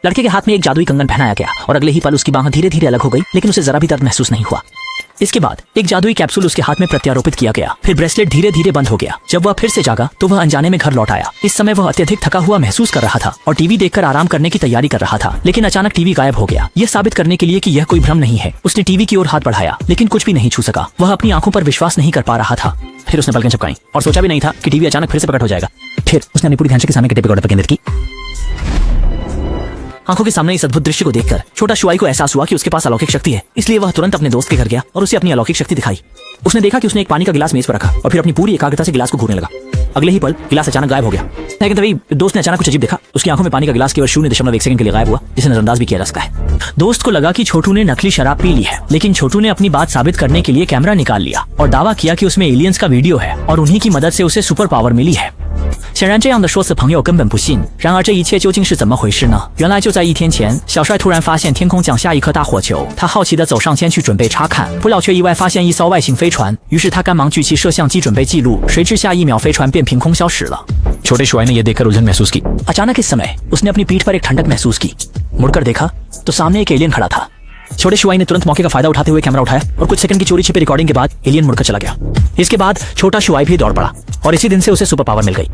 लड़के के हाथ में एक जादुई कंगन पहनाया गया और अगले ही पल उसकी बांह धीरे धीरे अलग हो गई, लेकिन उसे जरा भी दर्द महसूस नहीं हुआ। इसके बाद एक जादुई कैप्सूल उसके हाथ में प्रत्यारोपित किया गया। फिर ब्रेसलेट धीरे धीरे बंद हो गया। जब वह फिर से जागा तो वह अनजाने में घर लौट आया। इस समय वह अत्यधिक थका हुआ महसूस कर रहा था और टीवी देखकर आराम करने की तैयारी कर रहा था, लेकिन अचानक टीवी गायब हो गया। यह साबित करने के लिए कि यह कोई भ्रम नहीं है, उसने टीवी की ओर हाथ बढ़ाया, लेकिन कुछ भी नहीं छू सका। वह अपनी आंखों पर विश्वास नहीं कर पा रहा था। फिर उसने पलकें झपकाई और सोचा भी नहीं था कि टीवी अचानक फिर से प्रकट हो जाएगा। फिर उसने अपनी पूरी ध्यान के सामने के टेप रिकॉर्डर पर केंद्रित की। आंखों के सामने इस अद्भुत दृश्य को देखकर छोटा शुआई को एहसास हुआ कि उसके पास अलौकिक शक्ति है, इसलिए वह तुरंत अपने दोस्त के घर गया और उसे अपनी अलौकिक शक्ति दिखाई। उसने देखा कि उसने एक पानी का गिलास मेज पर रखा और फिर अपनी पूरी एकाग्रता से गिलास को घूरने लगा। अगले ही पल गिलास अचानक गायब हो गया, लेकिन तभी दोस्त ने अचानक कुछ अजीब देखा। उसकी आंखों में पानी का गिलास केवल 0.1 सेकंड के लिए गायब हुआ, जिसे नजरअंदाज भी किया जा सकता है। दोस्त को लगा कि छोटू ने नकली शराब पी ली है, लेकिन छोटू ने अपनी बात साबित करने के लिए कैमरा निकाल लिया और दावा किया कि उसमें एलियंस का वीडियो है और उन्हीं की मदद से उसे सुपर पावर मिली है। 显然这样的说辞朋友根本不信。然而这一切究竟是怎么回事呢？原来就在1天前，小帅突然发现天空降下一颗大火球，他好奇地走上前去准备查看，不料却意外发现一艘外星飞船。于是他赶忙举起摄像机准备记录，谁知下一秒飞船便凭空消失了。छोटे शुआई ने यह देखकर उलझन महसूस की। अचानक इस समय उसने अपनी पीठ पर एक ठंडक महसूस की। मुड़कर देखा तो सामने एक एलियन खड़ा था। छोटे शुआई ने तुरंत मौके का फायदा उठाते हुए कैमरा उठाया और कुछ सेकंड की चोरी छिपी रिकॉर्डिंग के बाद एलियन मुड़कर चला गया। इसके बाद छोटा शुआई भी दौड़ पड़ा और इसी दिन से उसे सुपर पावर मिल गई।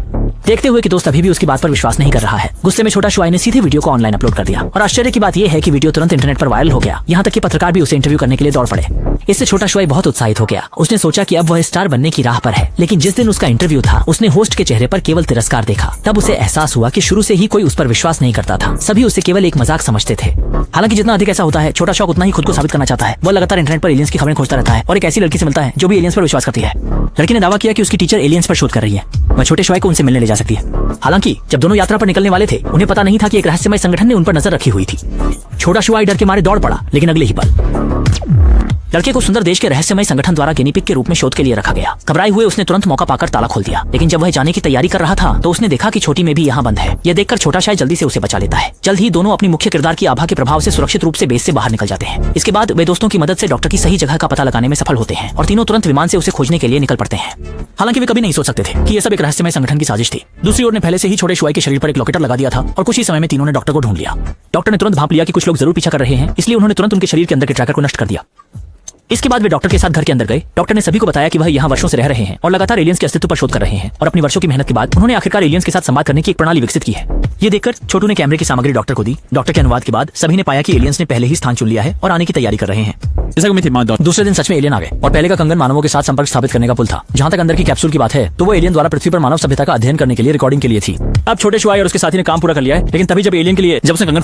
देखते हुए कि दोस्त अभी भी उसकी बात पर विश्वास नहीं कर रहा है, गुस्से में छोटा शुआई ने सीधे वीडियो को ऑनलाइन अपलोड कर दिया और आश्चर्य की बात यह है कि वीडियो तुरंत इंटरनेट पर वायरल हो गया। यहाँ तक कि पत्रकार भी उसे इंटरव्यू करने के लिए दौड़ पड़े। इससे छोटा शुआई बहुत उत्साहित हो गया। उसने सोचा कि अब वह स्टार बनने की राह पर है, लेकिन जिस दिन उसका इंटरव्यू था उसने होस्ट के चेहरे पर केवल तिरस्कार देखा। तब उसे एहसास हुआ कि शुरू से ही कोई उस पर विश्वास नहीं करता था, सभी उसे केवल एक मजाक समझते थे। हालांकि जितना अधिक ऐसा होता है, छोटा शौक उतना ही खुद को साबित करना चाहता है। वह लगातार इंटरनेट पर एलियंस की खबरें खोजता रहता है और एक ऐसी लड़की से मिलता है जो भी एलियंस पर विश्वास करती है। लड़की ने दावा किया कि उसकी टीचर एलियंस पर शोध कर रही है, वह छोटे शुआई को उनसे मिलने ले जा सकती है। हालांकि जब दोनों यात्रा पर निकलने वाले थे, उन्हें पता नहीं था कि एक रहस्यमय संगठन ने उन पर नजर रखी हुई थी। छोटा शुआई डर के मारे दौड़ पड़ा, लेकिन अगले ही पल लड़के को सुंदर देश के रहस्यमय संगठन द्वारा गिनीपिग के रूप में शोध के लिए रखा गया। घबराए हुए उसने तुरंत मौका पाकर ताला खोल दिया, लेकिन जब वह जाने की तैयारी कर रहा था तो उसने देखा कि छोटी में भी यहाँ बंद है। यह देखकर छोटा शायद जल्दी से उसे बचा लेता है। जल्द ही दोनों अपनी मुख्य किरदार की आभा के प्रभाव से सुरक्षित रूप से बेस से बाहर निकल जाते हैं। इसके बाद वे दोस्तों की मदद से डॉक्टर की सही जगह का पता लगाने में सफल होते हैं और तीनों तुरंत विमान से उसे खोजने के लिए निकल पड़ते हैं। हालांकि वे कभी नहीं सोच सकते थे कि यह सब एक रहस्यमय संगठन की साजिश थी। दूसरी ओर ने पहले से ही छोटे शुआई के शरीर पर एक लॉकेटर लगा दिया था और कुछ ही समय में तीनों ने डॉक्टर को ढूंढ लिया। डॉक्टर ने तुरंत भांप लिया कि कुछ लोग जरूर पीछा कर रहे हैं, इसलिए उन्होंने तुरंत उनके शरीर के अंदर के ट्रैकर को नष्ट कर दिया। इसके बाद वे डॉक्टर के साथ घर के अंदर गए। डॉक्टर ने सभी को बताया कि वह यहाँ वर्षों से रह रहे हैं और लगातार एलियंस के अस्तित्व पर शोध कर रहे हैं और अपनी वर्षों की मेहनत के बाद उन्होंने आखिरकार एलियंस के साथ संवाद करने की एक प्रणाली विकसित की है। ये देखकर छोटू ने कैमरे की सामग्री डॉक्टर को दी। डॉक्टर के अनुवाद के बाद सभी ने पाया कि एलियंस ने पहले ही स्थान चुन लिया है और आने की तैयारी कर रहे हैं। दूसरे दिन सच में एलियन आ गए और पहले का कंगन मानवों के साथ संपर्क स्थापित करने का पुल था। जहाँ तक अंदर की कैप्सूल की बात है तो वो एलियन द्वारा पृथ्वी पर मानव सभ्यता का अध्ययन करने के लिए रिकॉर्डिंग के लिए थी। अब छोटे शुआई और उसके साथी ने काम पूरा कर लिया है, लेकिन तभी जब उसने कंगन